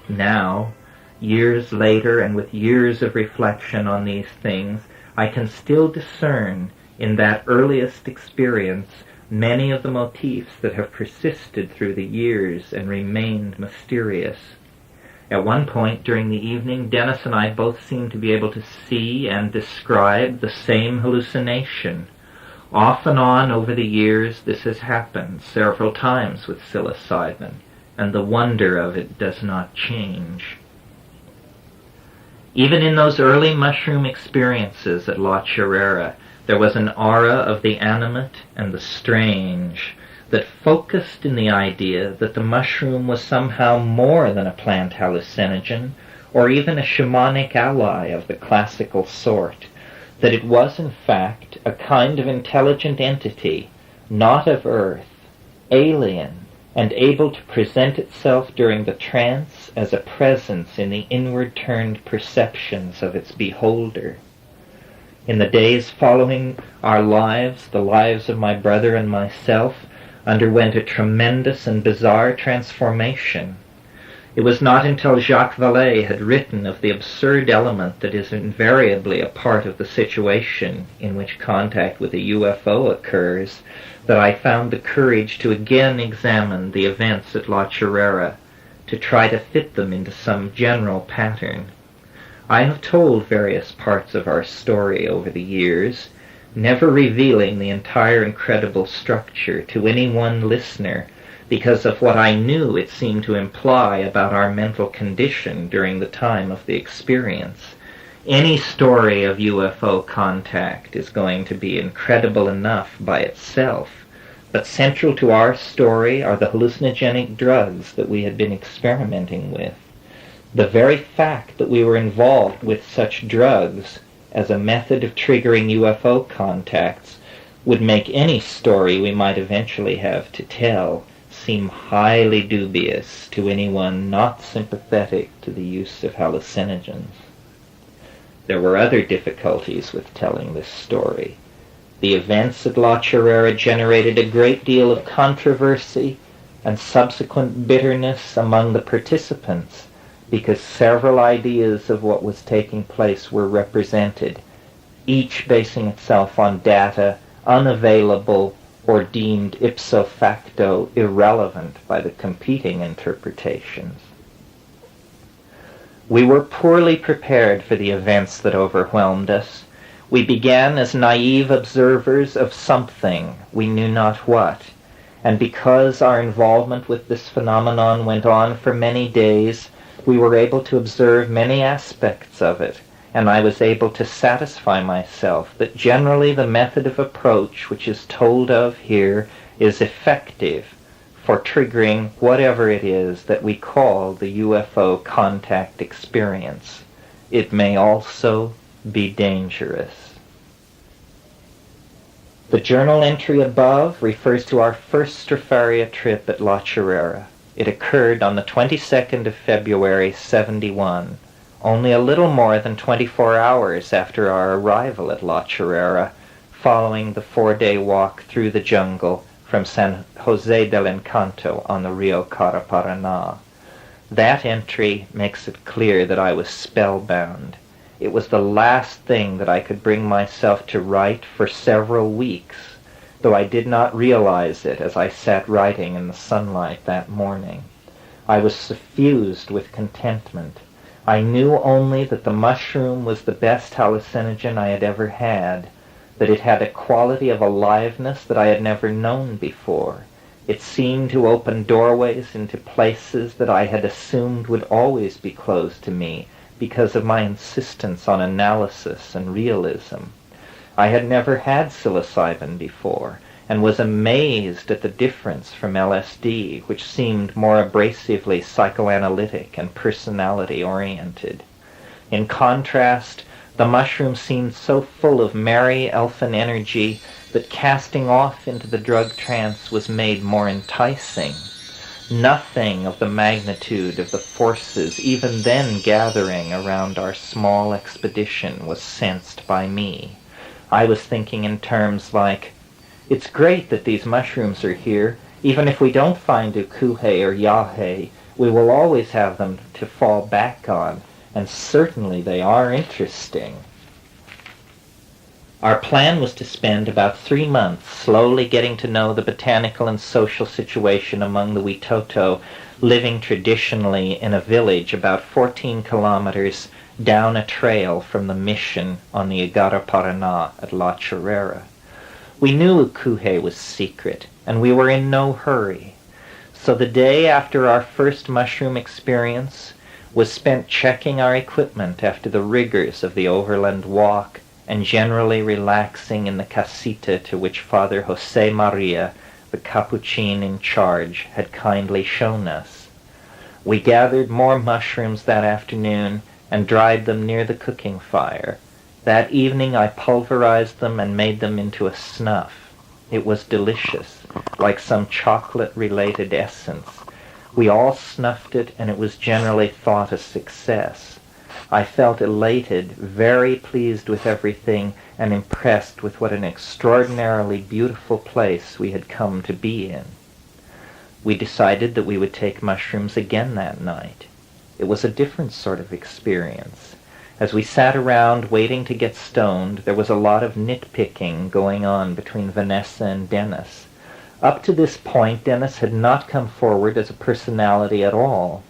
Now, years later, and with years of reflection on these things, I can still discern in that earliest experience many of the motifs that have persisted through the years and remained mysterious. At one point during the evening, Dennis and I both seemed to be able to see and describe the same hallucination. Off and on over the years, this has happened several times with psilocybin, and the wonder of it does not change. Even in those early mushroom experiences at La Chorrera, there was an aura of the animate and the strange that focused in the idea that the mushroom was somehow more than a plant hallucinogen, or even a shamanic ally of the classical sort, that it was in fact a kind of intelligent entity, not of Earth, alien, and able to present itself during the trance as a presence in the inward-turned perceptions of its beholder. In the days following our lives, the lives of my brother and myself underwent a tremendous and bizarre transformation. It was not until Jacques Vallée had written of the absurd element that is invariably a part of the situation in which contact with a UFO occurs that I found the courage to again examine the events at La Chorrera, to try to fit them into some general pattern. I have told various parts of our story over the years, never revealing the entire incredible structure to any one listener because of what I knew it seemed to imply about our mental condition during the time of the experience. Any story of UFO contact is going to be incredible enough by itself, but central to our story are the hallucinogenic drugs that we had been experimenting with. The very fact that we were involved with such drugs as a method of triggering UFO contacts would make any story we might eventually have to tell seem highly dubious to anyone not sympathetic to the use of hallucinogens. There were other difficulties with telling this story. The events at La Chorrera generated a great deal of controversy and subsequent bitterness among the participants, because several ideas of what was taking place were represented, each basing itself on data unavailable or deemed ipso facto irrelevant by the competing interpretations. We were poorly prepared for the events that overwhelmed us. We began as naive observers of something, we knew not what, and because our involvement with this phenomenon went on for many days, we were able to observe many aspects of it, and I was able to satisfy myself that generally the method of approach which is told of here is effective for triggering whatever it is that we call the UFO contact experience. It may also be dangerous. The journal entry above refers to our first Stropharia trip at La Chorrera. It occurred on the 22nd of February, 71, only a little more than 24 hours after our arrival at La Chorrera, following the 4-day walk through the jungle from San Jose del Encanto on the Rio Caraparaná. That entry makes it clear that I was spellbound. It was the last thing that I could bring myself to write for several weeks, though I did not realize it as I sat writing in the sunlight that morning. I was suffused with contentment. I knew only that the mushroom was the best hallucinogen I had ever had, that it had a quality of aliveness that I had never known before. It seemed to open doorways into places that I had assumed would always be closed to me because of my insistence on analysis and realism. I had never had psilocybin before, and was amazed at the difference from LSD, which seemed more abrasively psychoanalytic and personality-oriented. In contrast, the mushroom seemed so full of merry elfin energy that casting off into the drug trance was made more enticing. Nothing of the magnitude of the forces even then gathering around our small expedition was sensed by me. I was thinking in terms like, it's great that these mushrooms are here. Even if we don't find Ukuhe or Yahe, We will always have them to fall back on, and certainly they are interesting. Our plan was to spend about 3 months slowly getting to know the botanical and social situation among the Witoto, living traditionally in a village about 14 kilometers down a trail from the mission on the Igara-Paraná at La Chorrera. We knew Ukuhe was secret, and we were in no hurry. So the day after our first mushroom experience was spent checking our equipment after the rigors of the overland walk and generally relaxing in the casita to which Father Jose Maria, the Capuchin in charge, had kindly shown us. We gathered more mushrooms that afternoon and dried them near the cooking fire. That evening I pulverized them and made them into a snuff. It was delicious, like some chocolate-related essence. We all snuffed it, and it was generally thought a success. I felt elated, very pleased with everything, and impressed with what an extraordinarily beautiful place we had come to be in. We decided that we would take mushrooms again that night. It was a different sort of experience. As we sat around waiting to get stoned, there was a lot of nitpicking going on between Vanessa and Dennis. Up to this point, Dennis had not come forward as a personality at all.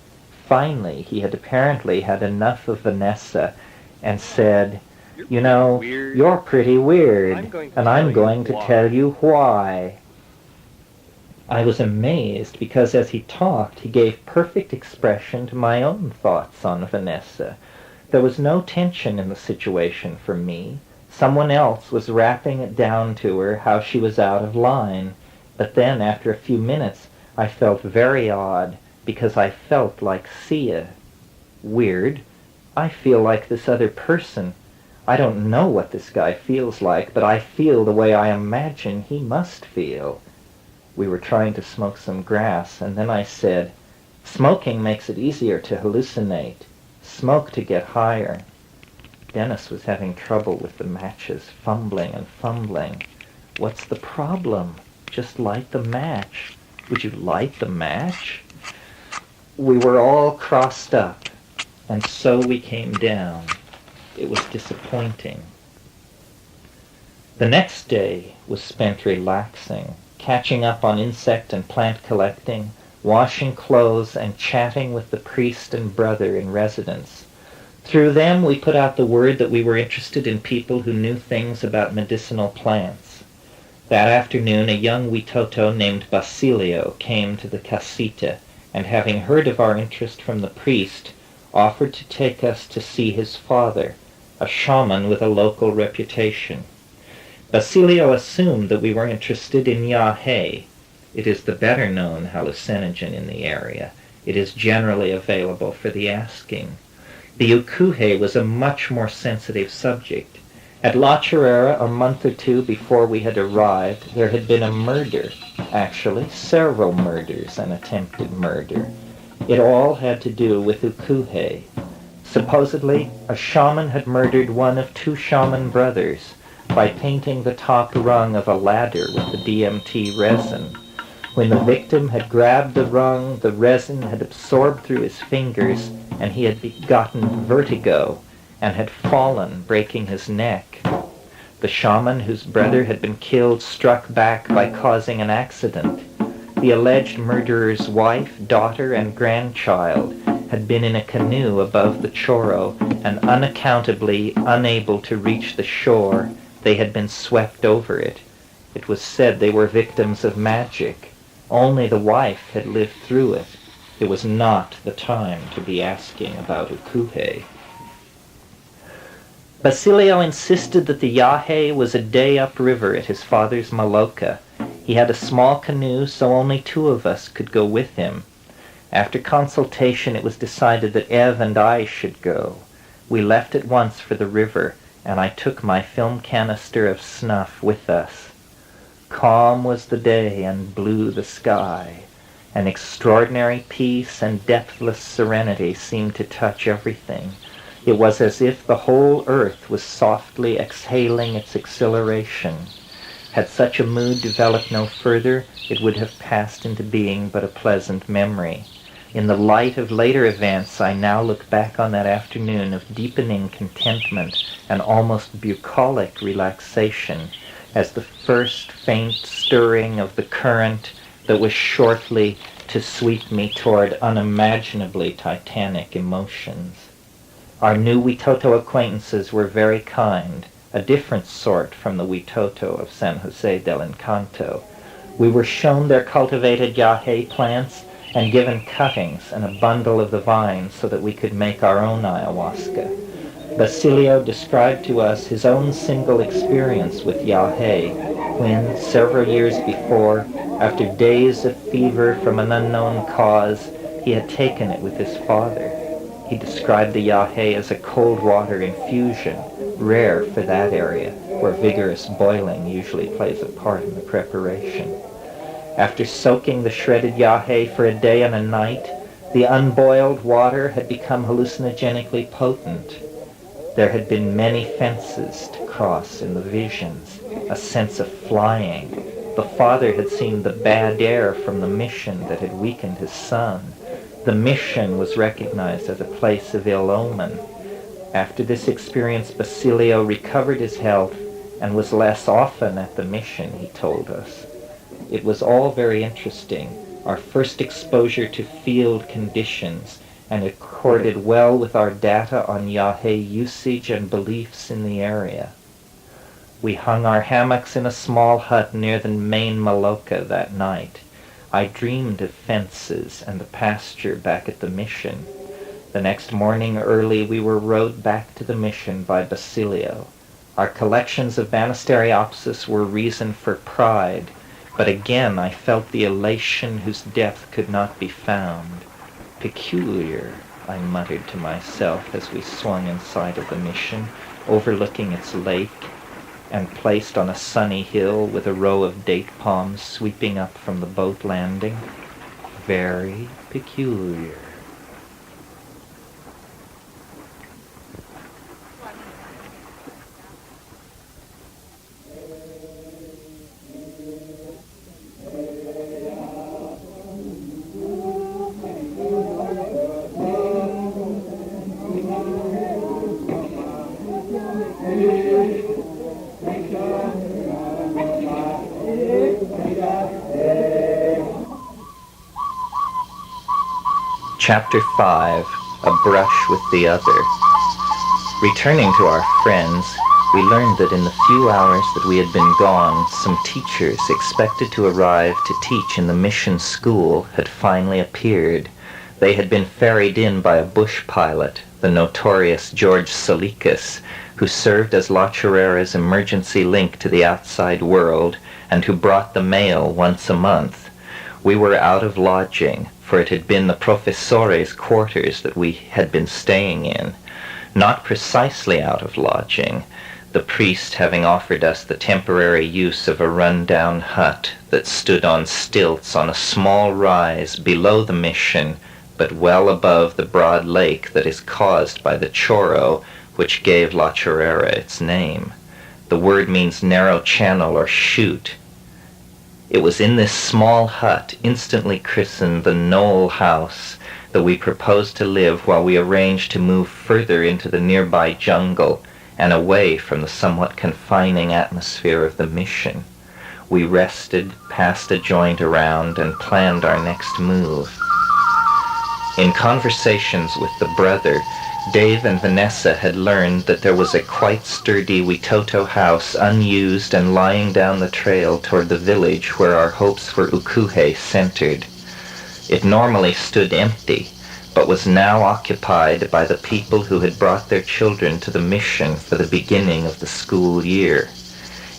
Finally, he had apparently had enough of Vanessa and said, "You know, you're pretty weird, and I'm going to tell you why." I was amazed because as he talked, he gave perfect expression to my own thoughts on Vanessa. There was no tension in the situation for me. Someone else was rapping it down to her how she was out of line. But then, after a few minutes, I felt very odd, because I felt like Sia. Weird. I feel like this other person. I don't know what this guy feels like, but I feel the way I imagine he must feel. We were trying to smoke some grass, and then I said, "Smoking makes it easier to hallucinate. Smoke to get higher." Dennis was having trouble with the matches, fumbling and fumbling. "What's the problem? Just light the match." "Would you light the match?" We were all crossed up, and so we came down. It was disappointing. The next day was spent relaxing, catching up on insect and plant collecting, washing clothes, and chatting with the priest and brother in residence. Through them we put out the word that we were interested in people who knew things about medicinal plants. That afternoon a young Witoto named Basilio came to the casita, and having heard of our interest from the priest, offered to take us to see his father, a shaman with a local reputation. Basilio assumed that we were interested in yahe. It is the better-known hallucinogen in the area. It is generally available for the asking. The ukuhe was a much more sensitive subject. At La Chorrera, a month or two before we had arrived, there had been a murder. Actually, several murders and attempted murder. It all had to do with ukuhe. Supposedly, a shaman had murdered one of 2 shaman brothers by painting the top rung of a ladder with the DMT resin. When the victim had grabbed the rung, the resin had absorbed through his fingers, and he had gotten vertigo and had fallen, breaking his neck. The shaman whose brother had been killed struck back by causing an accident. The alleged murderer's wife, daughter, and grandchild had been in a canoe above the Choro, and unaccountably unable to reach the shore, they had been swept over it. It was said they were victims of magic. Only the wife had lived through it. It was not the time to be asking about ukuhe. Basilio insisted that the yahe was a day upriver at his father's maloka. He had a small canoe, so only 2 of us could go with him. After consultation, it was decided that Ev and I should go. We left at once for the river, and I took my film canister of snuff with us. Calm was the day and blue the sky. An extraordinary peace and depthless serenity seemed to touch everything. It was as if the whole earth was softly exhaling its exhilaration. Had such a mood developed no further, it would have passed into being but a pleasant memory. In the light of later events, I now look back on that afternoon of deepening contentment and almost bucolic relaxation as the first faint stirring of the current that was shortly to sweep me toward unimaginably titanic emotions. Our new Witoto acquaintances were very kind, a different sort from the Witoto of San Jose del Encanto. We were shown their cultivated yahe plants and given cuttings and a bundle of the vines so that we could make our own ayahuasca. Basilio described to us his own single experience with yahe when, several years before, after days of fever from an unknown cause, he had taken it with his father. He described the yahe as a cold water infusion, rare for that area, where vigorous boiling usually plays a part in the preparation. After soaking the shredded yahe for a day and a night, the unboiled water had become hallucinogenically potent. There had been many fences to cross in the visions, a sense of flying. The father had seen the bad air from the mission that had weakened his son. The mission was recognized as a place of ill omen. After this experience, Basilio recovered his health and was less often at the mission, he told us. It was all very interesting, our first exposure to field conditions, and it accorded well with our data on yahe usage and beliefs in the area. We hung our hammocks in a small hut near the main Maloka that night. I dreamed of fences and the pasture back at the mission. The next morning early we were rowed back to the mission by Basilio. Our collections of Banisteriopsis were reason for pride, but again I felt the elation whose depth could not be found. Peculiar, I muttered to myself as we swung inside of the mission, overlooking its lake, and placed on a sunny hill with a row of date palms sweeping up from the boat landing. Very peculiar. Chapter 5, A Brush with the Other. Returning to our friends, we learned that in the few hours that we had been gone, some teachers expected to arrive to teach in the mission school had finally appeared. They had been ferried in by a bush pilot, the notorious George Salikas, who served as La Chorrera's emergency link to the outside world and who brought the mail once a month. We were out of lodging, for it had been the professore's quarters that we had been staying in. Not precisely out of lodging, the priest having offered us the temporary use of a run-down hut that stood on stilts on a small rise below the mission, but well above the broad lake that is caused by the chorro, which gave La Chorrera its name. The word means narrow channel or chute. It was in this small hut, instantly christened the Knoll House, that we proposed to live while we arranged to move further into the nearby jungle and away from the somewhat confining atmosphere of the mission. We rested, passed a joint around, and planned our next move. In conversations with the brother, Dave and Vanessa had learned that there was a quite sturdy Witoto house unused and lying down the trail toward the village where our hopes for Ukuhe centered. It normally stood empty, but was now occupied by the people who had brought their children to the mission for the beginning of the school year.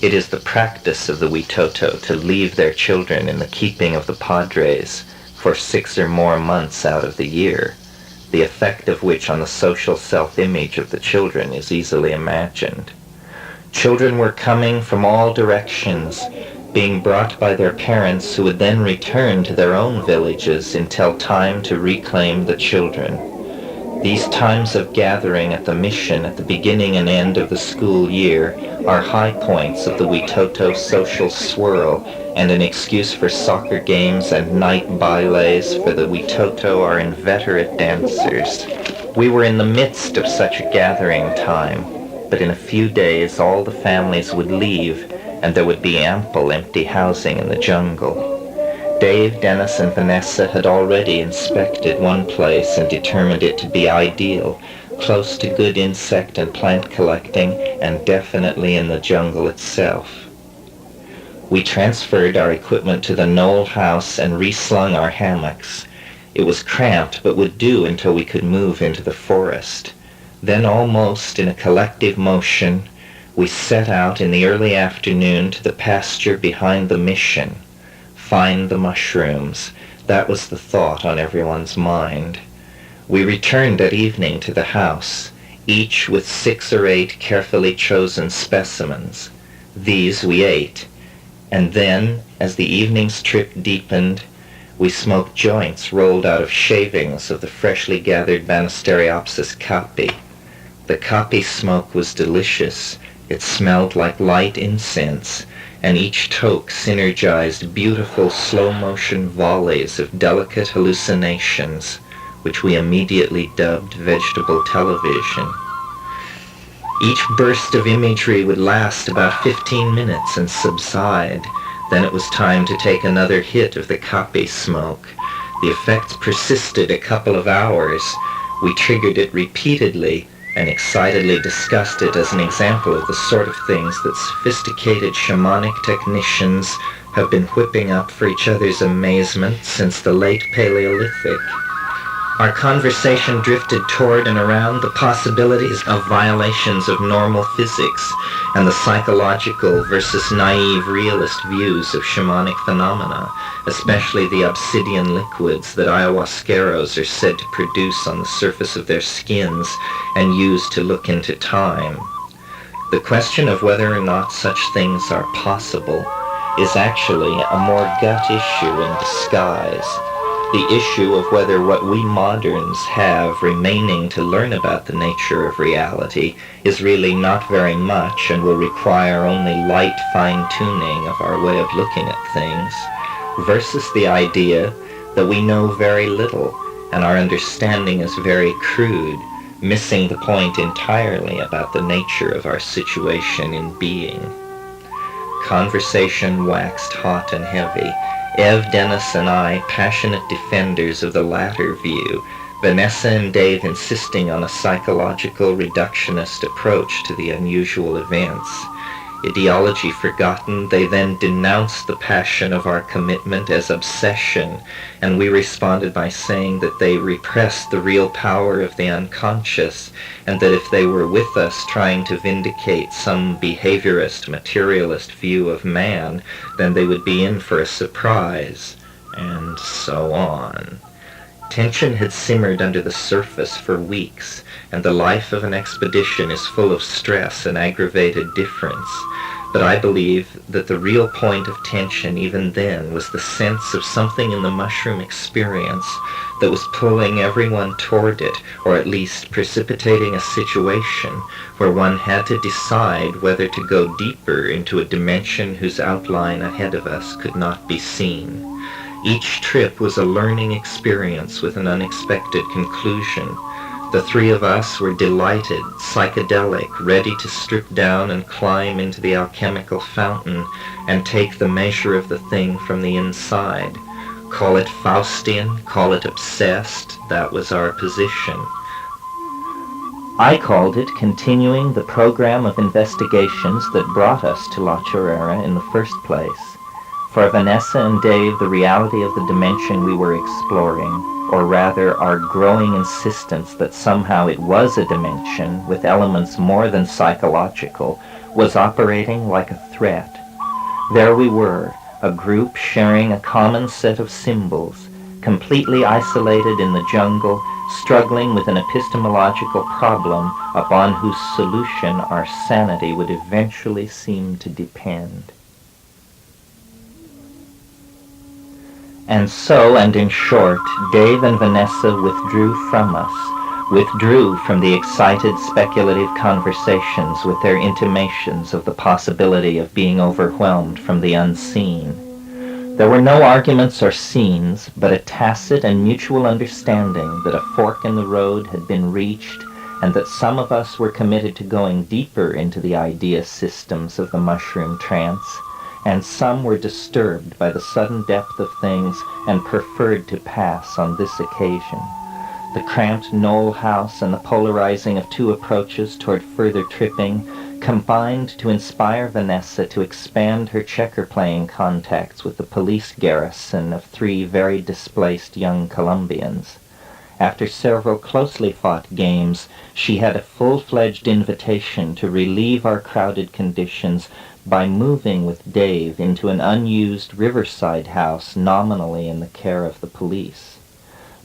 It is the practice of the Witoto to leave their children in the keeping of the padres for 6 or more months out of the year, the effect of which on the social self-image of the children is easily imagined. Children were coming from all directions, being brought by their parents who would then return to their own villages until time to reclaim the children. These times of gathering at the mission at the beginning and end of the school year are high points of the Witoto social swirl and an excuse for soccer games and night bailes, for the Witoto are inveterate dancers. We were in the midst of such a gathering time, but in a few days all the families would leave and there would be ample empty housing in the jungle. Dave, Dennis, and Vanessa had already inspected one place and determined it to be ideal, close to good insect and plant collecting, and definitely in the jungle itself. We transferred our equipment to the Knoll house and reslung our hammocks. It was cramped, but would do until we could move into the forest. Then, almost in a collective motion, we set out in the early afternoon to the pasture behind the mission. Find the mushrooms. That was the thought on everyone's mind. We returned at evening to the house, each with 6 or 8 carefully chosen specimens. These we ate, and then, as the evening's trip deepened, we smoked joints rolled out of shavings of the freshly gathered Banisteriopsis caapi. The caapi smoke was delicious. It smelled like light incense, and each toke synergized beautiful slow-motion volleys of delicate hallucinations, which we immediately dubbed vegetable television. Each burst of imagery would last about 15 minutes and subside. Then it was time to take another hit of the caapi smoke. The effects persisted a couple of hours. We triggered it repeatedly and excitedly discussed it as an example of the sort of things that sophisticated shamanic technicians have been whipping up for each other's amazement since the late Paleolithic. Our conversation drifted toward and around the possibilities of violations of normal physics and the psychological versus naive realist views of shamanic phenomena, especially the obsidian liquids that ayahuasqueros are said to produce on the surface of their skins and use to look into time. The question of whether or not such things are possible is actually a more gut issue in disguise. The issue of whether what we moderns have remaining to learn about the nature of reality is really not very much and will require only light fine-tuning of our way of looking at things, versus the idea that we know very little and our understanding is very crude, missing the point entirely about the nature of our situation in being. Conversation waxed hot and heavy. Ev, Dennis, and I, passionate defenders of the latter view, Vanessa and Dave insisting on a psychological reductionist approach to the unusual events. Ideology forgotten, they then denounced the passion of our commitment as obsession, and we responded by saying that they repressed the real power of the unconscious, and that if they were with us trying to vindicate some behaviorist, materialist view of man, then they would be in for a surprise, and so on. Tension had simmered under the surface for weeks, and the life of an expedition is full of stress and aggravated difference. But I believe that the real point of tension even then was the sense of something in the mushroom experience that was pulling everyone toward it, or at least precipitating a situation where one had to decide whether to go deeper into a dimension whose outline ahead of us could not be seen. Each trip was a learning experience with an unexpected conclusion. The 3 of us were delighted, psychedelic, ready to strip down and climb into the alchemical fountain and take the measure of the thing from the inside. Call it Faustian, call it obsessed, that was our position. I called it continuing the program of investigations that brought us to La Chorrera in the first place. For Vanessa and Dave, the reality of the dimension we were exploring, or rather our growing insistence that somehow it was a dimension with elements more than psychological, was operating like a threat. There we were, a group sharing a common set of symbols, completely isolated in the jungle, struggling with an epistemological problem upon whose solution our sanity would eventually seem to depend. And so, and in short, Dave and Vanessa withdrew from us, withdrew from the excited speculative conversations with their intimations of the possibility of being overwhelmed from the unseen. There were no arguments or scenes, but a tacit and mutual understanding that a fork in the road had been reached and that some of us were committed to going deeper into the idea systems of the mushroom trance, and some were disturbed by the sudden depth of things and preferred to pass on this occasion. The cramped knoll house and the polarizing of two approaches toward further tripping combined to inspire Vanessa to expand her checker-playing contacts with the police garrison of 3 very displaced young Colombians. After several closely fought games, she had a full-fledged invitation to relieve our crowded conditions by moving with Dave into an unused riverside house nominally in the care of the police.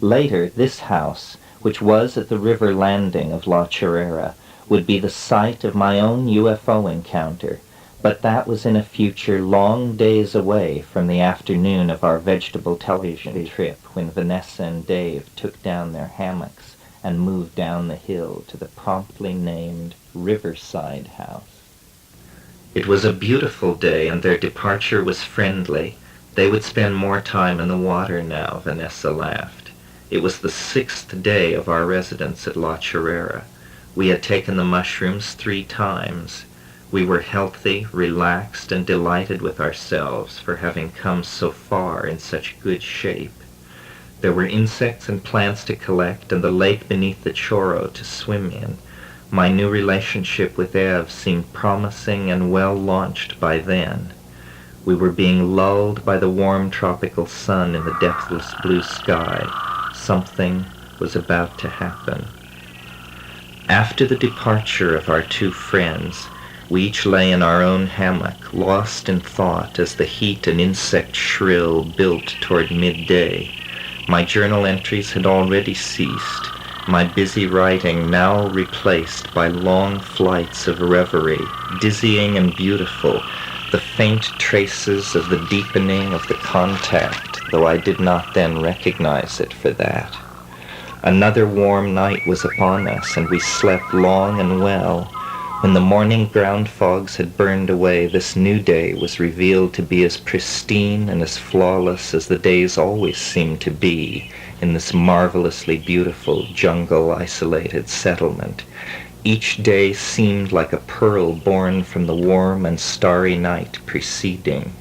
Later, this house, which was at the river landing of La Chorrera, would be the site of my own UFO encounter, but that was in a future long days away from the afternoon of our vegetable television trip when Vanessa and Dave took down their hammocks and moved down the hill to the promptly named Riverside House. It was a beautiful day and their departure was friendly. They would spend more time in the water now, Vanessa laughed. It was the 6th day of our residence at La Chorrera. We had taken the mushrooms 3 times. We were healthy, relaxed, and delighted with ourselves for having come so far in such good shape. There were insects and plants to collect and the lake beneath the Chorro to swim in. My new relationship with Eve seemed promising and well launched by then. We were being lulled by the warm tropical sun in the depthless blue sky. Something was about to happen. After the departure of our 2 friends, we each lay in our own hammock, lost in thought as the heat and insect shrill built toward midday. My journal entries had already ceased, my busy writing now replaced by long flights of reverie, dizzying and beautiful, the faint traces of the deepening of the contact, though I did not then recognize it for that. Another warm night was upon us, and we slept long and well. When the morning ground fogs had burned away, this new day was revealed to be as pristine and as flawless as the days always seem to be in this marvelously beautiful jungle-isolated settlement. Each day seemed like a pearl born from the warm and starry night preceding.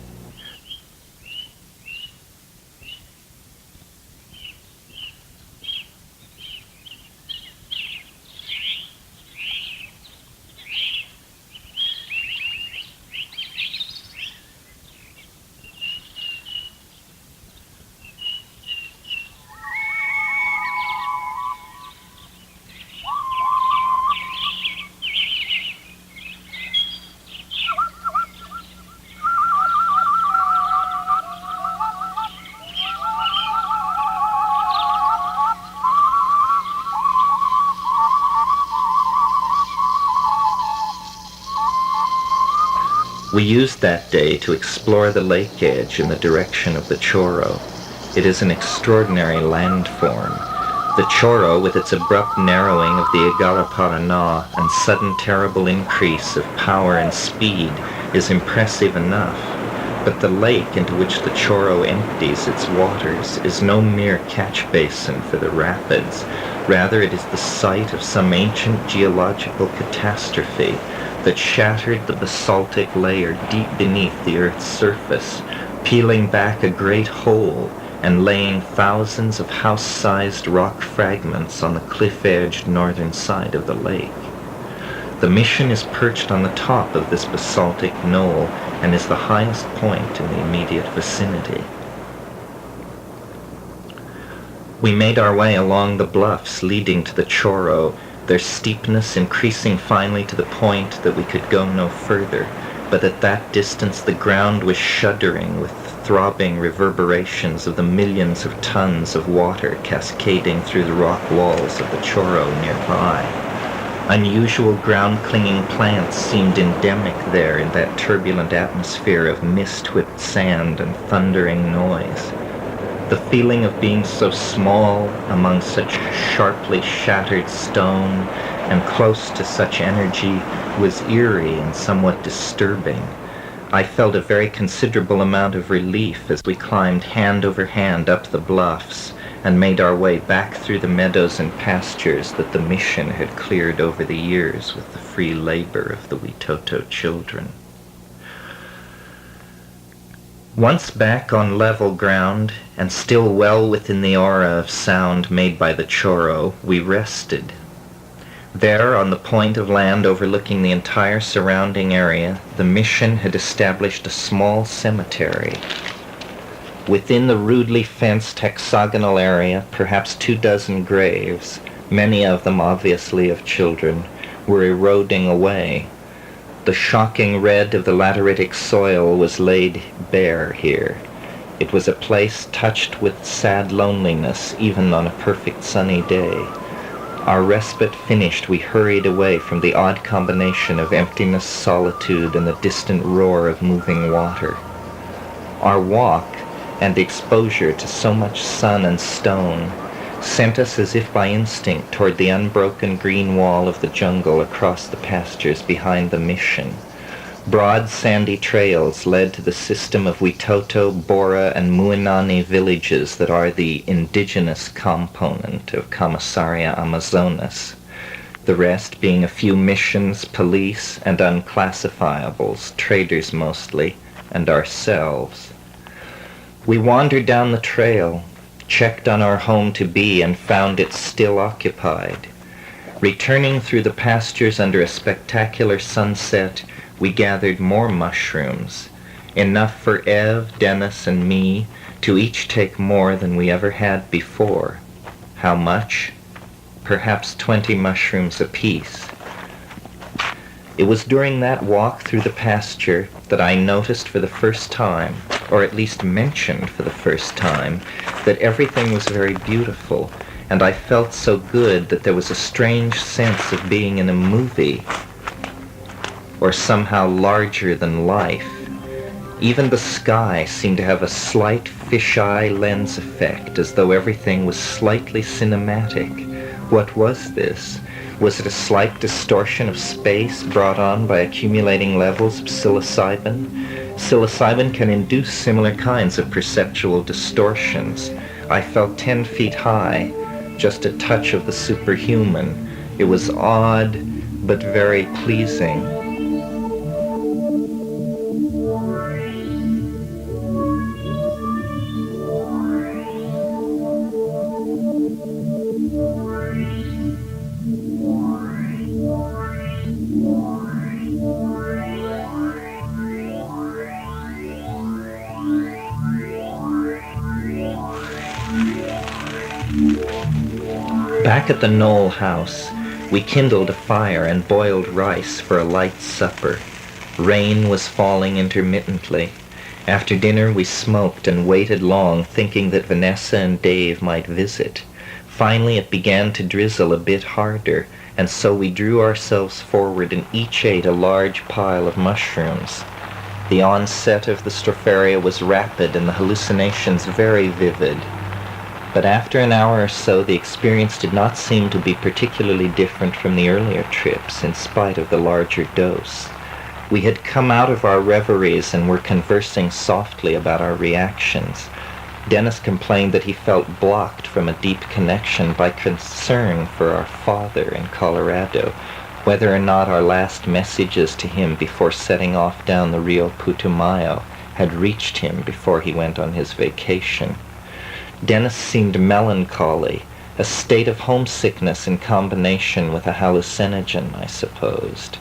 We used that day to explore the lake edge in the direction of the Chorro. It is an extraordinary landform. The Chorro, with its abrupt narrowing of the Igara-Paraná and sudden terrible increase of power and speed, is impressive enough. But the lake into which the Chorro empties its waters is no mere catch basin for the rapids. Rather, it is the site of some ancient geological catastrophe that shattered the basaltic layer deep beneath the Earth's surface, peeling back a great hole and laying thousands of house-sized rock fragments on the cliff-edged northern side of the lake. The mission is perched on the top of this basaltic knoll and is the highest point in the immediate vicinity. We made our way along the bluffs leading to the Chorro, their steepness increasing finally to the point that we could go no further, but at that distance the ground was shuddering with throbbing reverberations of the millions of tons of water cascading through the rock walls of the Chorro nearby. Unusual ground-clinging plants seemed endemic there in that turbulent atmosphere of mist-whipped sand and thundering noise. The feeling of being so small among such sharply shattered stone and close to such energy was eerie and somewhat disturbing. I felt a very considerable amount of relief as we climbed hand over hand up the bluffs and made our way back through the meadows and pastures that the mission had cleared over the years with the free labor of the Witoto children. Once back on level ground, and still well within the aura of sound made by the choro, we rested. There, on the point of land overlooking the entire surrounding area, the mission had established a small cemetery. Within the rudely fenced hexagonal area, perhaps 24 graves, many of them obviously of children, were eroding away. The shocking red of the lateritic soil was laid bare here. It was a place touched with sad loneliness, even on a perfect sunny day. Our respite finished, we hurried away from the odd combination of emptiness, solitude, and the distant roar of moving water. Our walk, and exposure to so much sun and stone, sent us as if by instinct toward the unbroken green wall of the jungle across the pastures behind the mission. Broad sandy trails led to the system of Witoto, Bora, and Muinani villages that are the indigenous component of Comissaria Amazonas, the rest being a few missions, police, and unclassifiables, traders mostly, and ourselves. We wandered down the trail, checked on our home-to-be, and found it still occupied. Returning through the pastures under a spectacular sunset, we gathered more mushrooms, enough for Ev, Dennis, and me to each take more than we ever had before. How much? Perhaps 20 mushrooms apiece. It was during that walk through the pasture that I noticed for the first time, or at least mentioned for the first time, that everything was very beautiful, and I felt so good that there was a strange sense of being in a movie, or somehow larger than life. Even the sky seemed to have a slight fisheye lens effect, as though everything was slightly cinematic. What was this? Was it a slight distortion of space brought on by accumulating levels of psilocybin? Psilocybin can induce similar kinds of perceptual distortions. I felt 10 feet high, just a touch of the superhuman. It was odd, but very pleasing. Back at the Knoll house, we kindled a fire and boiled rice for a light supper. Rain was falling intermittently. After dinner we smoked and waited long, thinking that Vanessa and Dave might visit. Finally it began to drizzle a bit harder, and so we drew ourselves forward and each ate a large pile of mushrooms. The onset of the stropharia was rapid and the hallucinations very vivid. But after an hour or so, the experience did not seem to be particularly different from the earlier trips, in spite of the larger dose. We had come out of our reveries and were conversing softly about our reactions. Dennis complained that he felt blocked from a deep connection by concern for our father in Colorado, whether or not our last messages to him before setting off down the Rio Putumayo had reached him before he went on his vacation. Dennis seemed melancholy, a state of homesickness in combination with a hallucinogen, I supposed.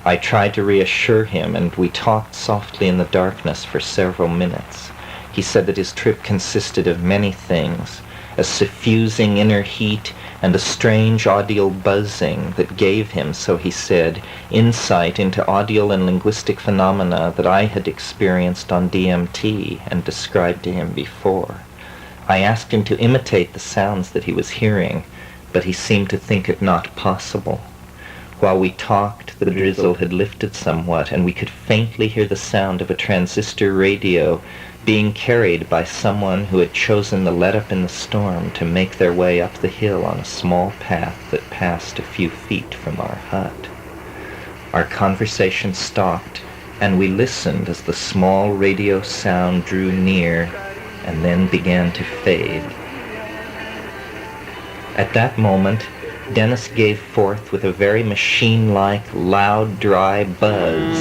I tried to reassure him, and we talked softly in the darkness for several minutes. He said that his trip consisted of many things, a suffusing inner heat and a strange audial buzzing that gave him, so he said, insight into audial and linguistic phenomena that I had experienced on DMT and described to him before. I asked him to imitate the sounds that he was hearing, but he seemed to think it not possible. While we talked, the drizzle had lifted somewhat, and we could faintly hear the sound of a transistor radio being carried by someone who had chosen the let-up in the storm to make their way up the hill on a small path that passed a few feet from our hut. Our conversation stopped, and we listened as the small radio sound drew near and then began to fade. At that moment, Dennis gave forth with a very machine-like, loud, dry buzz.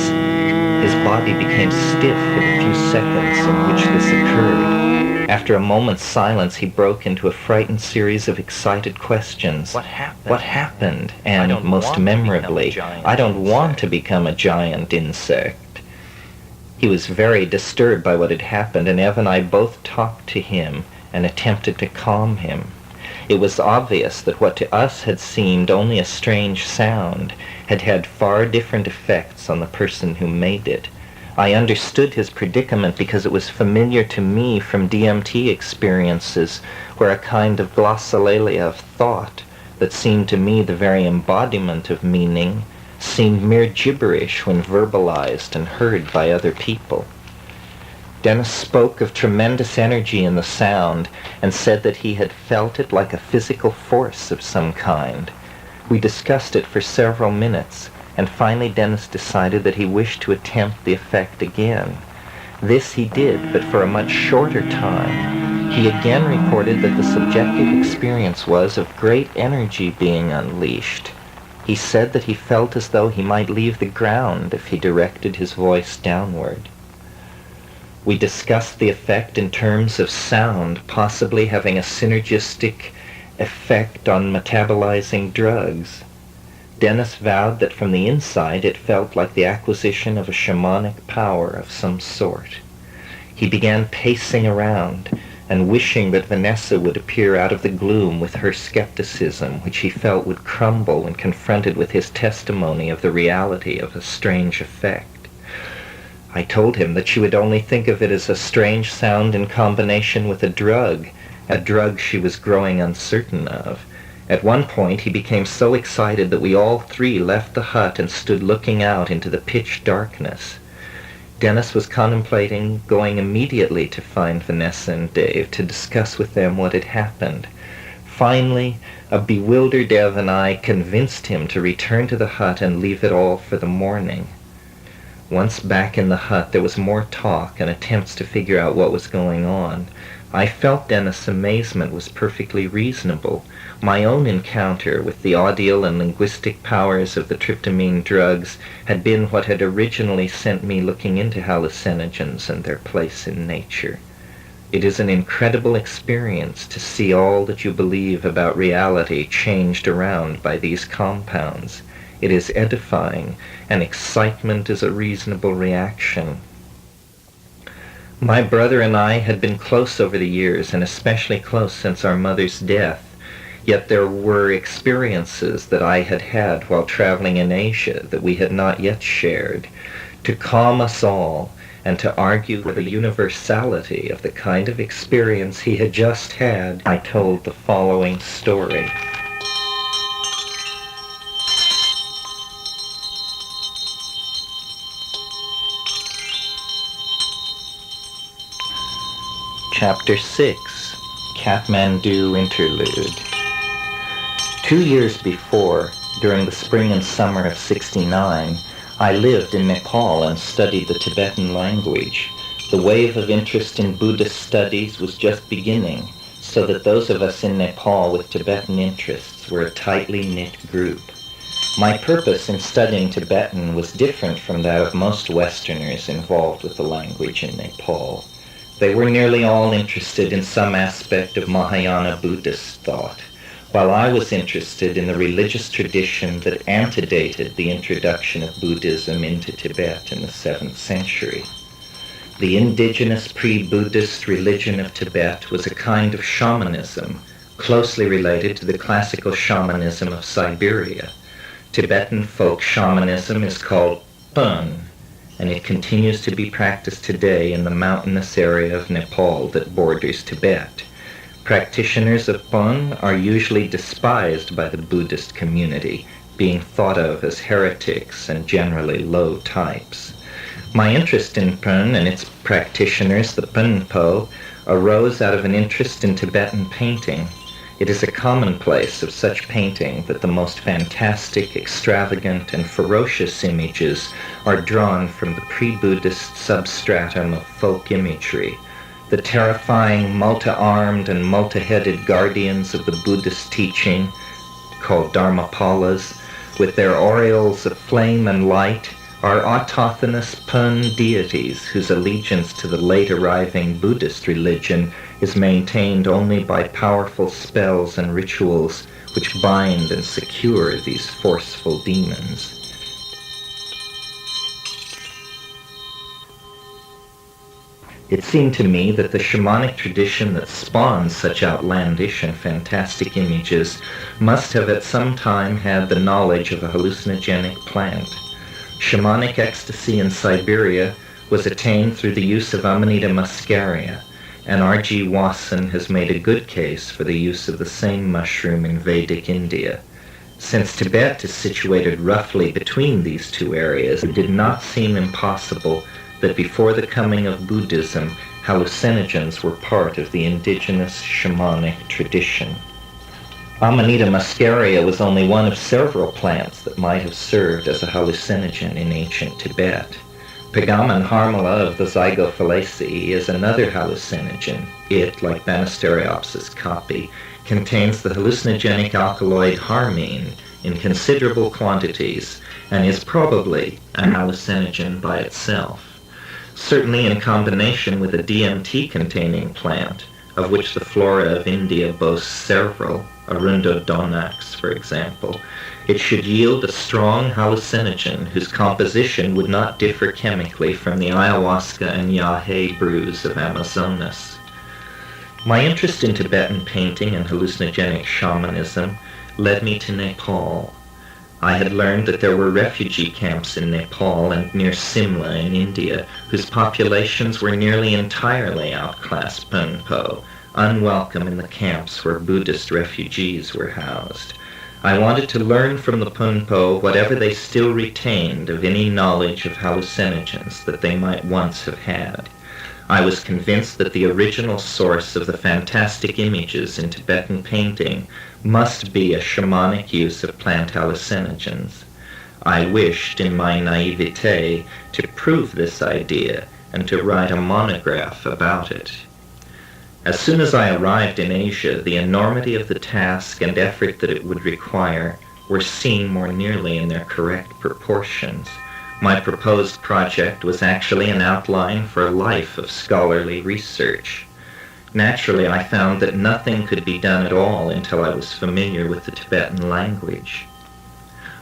His body became stiff in the few seconds in which this occurred. After a moment's silence, he broke into a frightened series of excited questions. What happened? What happened? And, most memorably, I don't want to become a giant insect. He was very disturbed by what had happened, and Ev and I both talked to him and attempted to calm him. It was obvious that what to us had seemed only a strange sound had had far different effects on the person who made it. I understood his predicament because it was familiar to me from DMT experiences where a kind of glossolalia of thought that seemed to me the very embodiment of meaning seemed mere gibberish when verbalized and heard by other people. Dennis spoke of tremendous energy in the sound and said that he had felt it like a physical force of some kind. We discussed it for several minutes, and finally Dennis decided that he wished to attempt the effect again. This he did, but for a much shorter time. He again reported that the subjective experience was of great energy being unleashed. He said that he felt as though he might leave the ground if he directed his voice downward. We discussed the effect in terms of sound possibly having a synergistic effect on metabolizing drugs. Dennis vowed that from the inside it felt like the acquisition of a shamanic power of some sort. He began pacing around and wishing that Vanessa would appear out of the gloom with her skepticism, which he felt would crumble when confronted with his testimony of the reality of a strange effect. I told him that she would only think of it as a strange sound in combination with a drug she was growing uncertain of. At one point he became so excited that we all three left the hut and stood looking out into the pitch darkness. Dennis was contemplating going immediately to find Vanessa and Dave to discuss with them what had happened. Finally, a bewildered Ev and I convinced him to return to the hut and leave it all for the morning. Once back in the hut, there was more talk and attempts to figure out what was going on. I felt Dennis' amazement was perfectly reasonable. My own encounter with the audial and linguistic powers of the tryptamine drugs had been what had originally sent me looking into hallucinogens and their place in nature. It is an incredible experience to see all that you believe about reality changed around by these compounds. It is edifying, and excitement is a reasonable reaction. My brother and I had been close over the years, and especially close since our mother's death, yet there were experiences that I had had while traveling in Asia that we had not yet shared. To calm us all, and to argue for the universality of the kind of experience he had just had, I told the following story. Chapter 6, Kathmandu Interlude. 2 years before, during the spring and summer of '69, I lived in Nepal and studied the Tibetan language. The wave of interest in Buddhist studies was just beginning, so that those of us in Nepal with Tibetan interests were a tightly knit group. My purpose in studying Tibetan was different from that of most Westerners involved with the language in Nepal. They were nearly all interested in some aspect of Mahayana Buddhist thought, while I was interested in the religious tradition that antedated the introduction of Buddhism into Tibet in the 7th century. The indigenous pre-Buddhist religion of Tibet was a kind of shamanism, closely related to the classical shamanism of Siberia. Tibetan folk shamanism is called Pön, and it continues to be practiced today in the mountainous area of Nepal that borders Tibet. Practitioners of Pön are usually despised by the Buddhist community. being thought of as heretics and generally low types. My interest in Pön and its practitioners, the Pönpo, arose out of an interest in Tibetan painting. It is a commonplace of such painting that the most fantastic, extravagant, and ferocious images are drawn from the pre-Buddhist substratum of folk imagery. The terrifying, multi-armed and multi-headed guardians of the Buddhist teaching, called Dharmapalas, with their aureoles of flame and light, are autochthonous Pön deities whose allegiance to the late-arriving Buddhist religion is maintained only by powerful spells and rituals which bind and secure these forceful demons. It seemed to me that the shamanic tradition that spawns such outlandish and fantastic images must have at some time had the knowledge of a hallucinogenic plant. Shamanic ecstasy in Siberia was attained through the use of Amanita muscaria, and R.G. Wasson has made a good case for the use of the same mushroom in Vedic India. Since Tibet is situated roughly between these two areas, it did not seem impossible that before the coming of Buddhism, hallucinogens were part of the indigenous shamanic tradition. Amanita muscaria was only one of several plants that might have served as a hallucinogen in ancient Tibet. Pegamen harmala of the Zygophalaceae is another hallucinogen. It, like Banisteriopsis caapi, contains the hallucinogenic alkaloid harmine in considerable quantities and is probably a hallucinogen by itself. Certainly in combination with a DMT-containing plant, of which the flora of India boasts several, Arundodonax, for example, it should yield a strong hallucinogen whose composition would not differ chemically from the ayahuasca and yahe brews of Amazonas. My interest in Tibetan painting and hallucinogenic shamanism led me to Nepal. I had learned that there were refugee camps in Nepal and near Simla in India, whose populations were nearly entirely outclassed Pönpo, unwelcome in the camps where Buddhist refugees were housed. I wanted to learn from the Pönpo whatever they still retained of any knowledge of hallucinogens that they might once have had. I was convinced that the original source of the fantastic images in Tibetan painting must be a shamanic use of plant hallucinogens. I wished, in my naivete, to prove this idea and to write a monograph about it. As soon as I arrived in Asia, the enormity of the task and effort that it would require were seen more nearly in their correct proportions. My proposed project was actually an outline for a life of scholarly research. Naturally, I found that nothing could be done at all until I was familiar with the Tibetan language.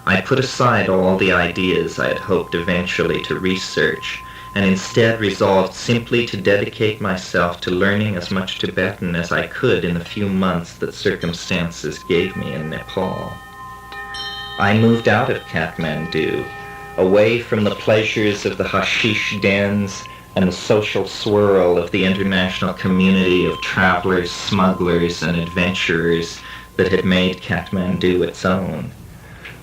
I put aside all the ideas I had hoped eventually to research, and instead resolved simply to dedicate myself to learning as much Tibetan as I could in the few months that circumstances gave me in Nepal. I moved out of Kathmandu, away from the pleasures of the hashish dens and the social swirl of the international community of travelers, smugglers, and adventurers that had made Kathmandu its own.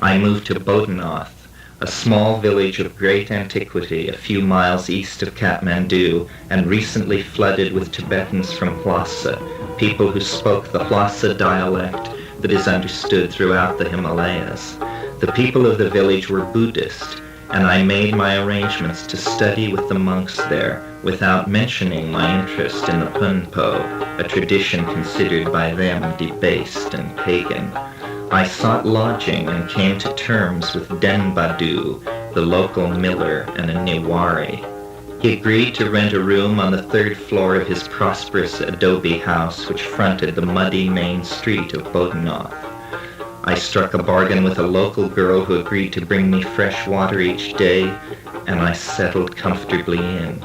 I moved to Bodhanath, a small village of great antiquity a few miles east of Kathmandu and recently flooded with Tibetans from Lhasa, people who spoke the Lhasa dialect that is understood throughout the Himalayas. The people of the village were Buddhist, and I made my arrangements to study with the monks there without mentioning my interest in the Pönpo, a tradition considered by them debased and pagan. I sought lodging and came to terms with Denbadu, the local miller and a Newari. He agreed to rent a room on the third floor of his prosperous adobe house which fronted the muddy main street of Bodhanath. I struck a bargain with a local girl who agreed to bring me fresh water each day, and I settled comfortably in.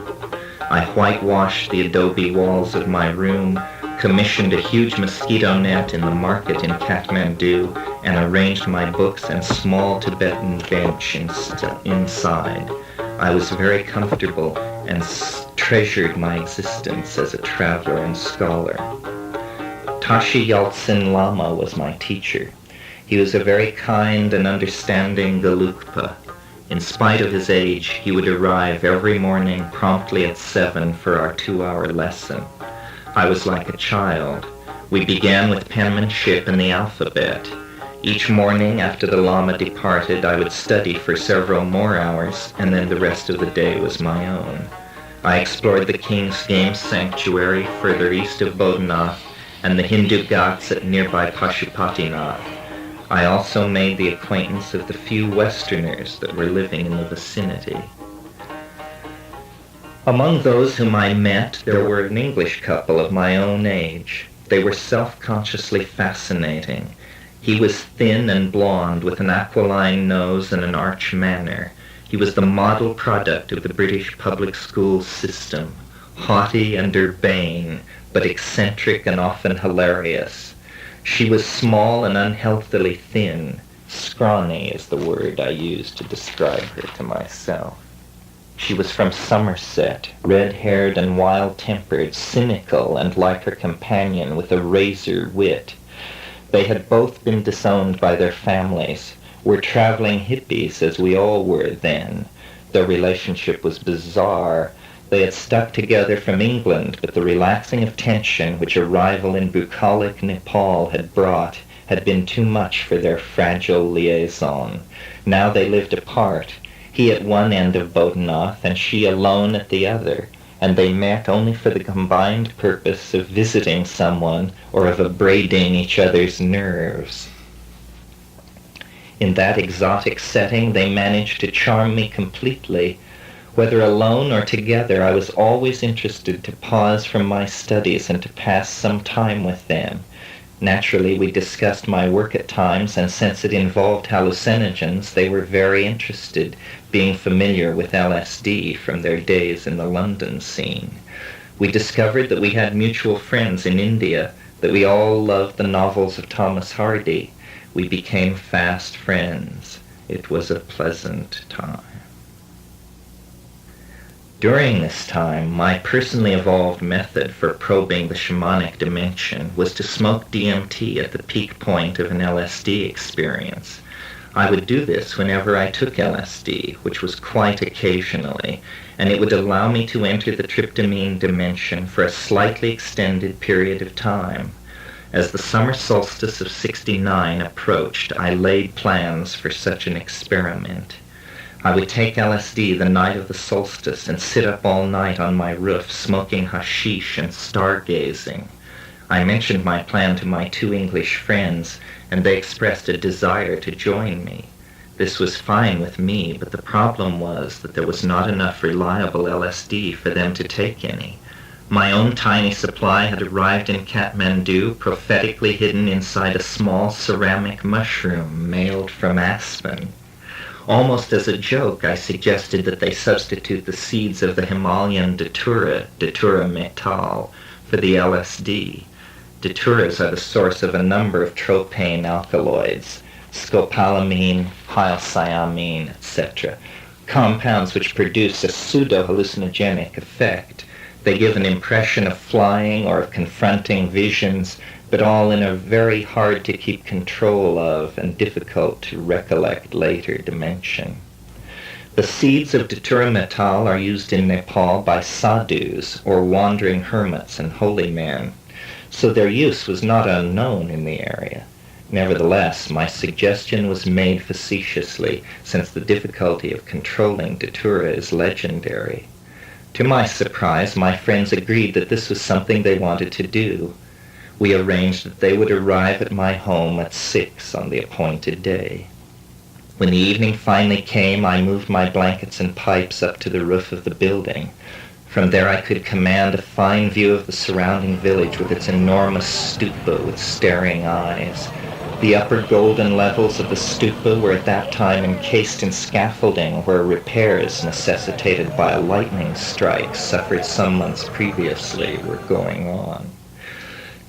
I whitewashed the adobe walls of my room, commissioned a huge mosquito net in the market in Kathmandu, and arranged my books and small Tibetan bench inside. I was very comfortable and treasured my existence as a traveler and scholar. Tashi Yaltsin Lama was my teacher. He was a very kind and understanding Gelugpa. In spite of his age, he would arrive every morning promptly at 7 for our 2-hour lesson. I was like a child. We began with penmanship and the alphabet. Each morning after the Lama departed, I would study for several more hours, and then the rest of the day was my own. I explored the King's Game Sanctuary further east of Bodhanath and the Hindu Ghats at nearby Pashupatinath. I also made the acquaintance of the few Westerners that were living in the vicinity. Among those whom I met, there were an English couple of my own age. They were self-consciously fascinating. He was thin and blonde, with an aquiline nose and an arch manner. He was the model product of the British public school system, haughty and urbane, but eccentric and often hilarious. She was small and unhealthily thin. Scrawny is the word I use to describe her to myself. She was from Somerset, red-haired and wild-tempered, cynical, and like her companion, with a razor wit. They had both been disowned by their families, were traveling hippies as we all were then. Their relationship was bizarre. They had stuck together from England, but the relaxing of tension which arrival in bucolic Nepal had brought had been too much for their fragile liaison. Now they lived apart, he at one end of Bodhanath and she alone at the other, and they met only for the combined purpose of visiting someone or of abrading each other's nerves. In that exotic setting, they managed to charm me completely. Whether alone or together, I was always interested to pause from my studies and to pass some time with them. Naturally, we discussed my work at times, and since it involved hallucinogens, they were very interested, being familiar with LSD from their days in the London scene. We discovered that we had mutual friends in India, that we all loved the novels of Thomas Hardy. We became fast friends. It was a pleasant time. During this time, my personally evolved method for probing the shamanic dimension was to smoke DMT at the peak point of an LSD experience. I would do this whenever I took LSD, which was quite occasionally, and it would allow me to enter the tryptamine dimension for a slightly extended period of time. As the summer solstice of '69 approached, I laid plans for such an experiment. I would take LSD the night of the solstice and sit up all night on my roof smoking hashish and stargazing. I mentioned my plan to my 2 English friends, and they expressed a desire to join me. This was fine with me, but the problem was that there was not enough reliable LSD for them to take any. My own tiny supply had arrived in Kathmandu, prophetically hidden inside a small ceramic mushroom mailed from Aspen. Almost as a joke, I suggested that they substitute the seeds of the Himalayan datura metal, for the LSD. Daturas are the source of a number of tropane alkaloids, scopolamine, hyoscyamine, etc., compounds which produce a pseudo-hallucinogenic effect. They give an impression of flying or of confronting visions, but all in a very hard to keep control of and difficult to recollect later dimension. The seeds of datura metal are used in Nepal by sadhus, or wandering hermits and holy men, so their use was not unknown in the area. Nevertheless, my suggestion was made facetiously, since the difficulty of controlling datura is legendary. To my surprise, my friends agreed that this was something they wanted to do. We arranged that they would arrive at my home at 6 on the appointed day. When the evening finally came, I moved my blankets and pipes up to the roof of the building. From there I could command a fine view of the surrounding village with its enormous stupa with staring eyes. The upper golden levels of the stupa were at that time encased in scaffolding where repairs necessitated by a lightning strike suffered some months previously were going on.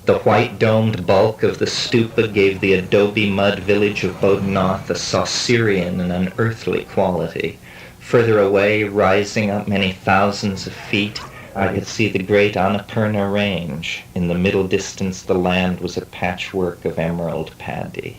The white-domed bulk of the stupa gave the adobe mud village of Bodhanath a Saussurian and unearthly quality. Further away, rising up many thousands of feet, I could see the great Annapurna range. In the middle distance, the land was a patchwork of emerald paddy.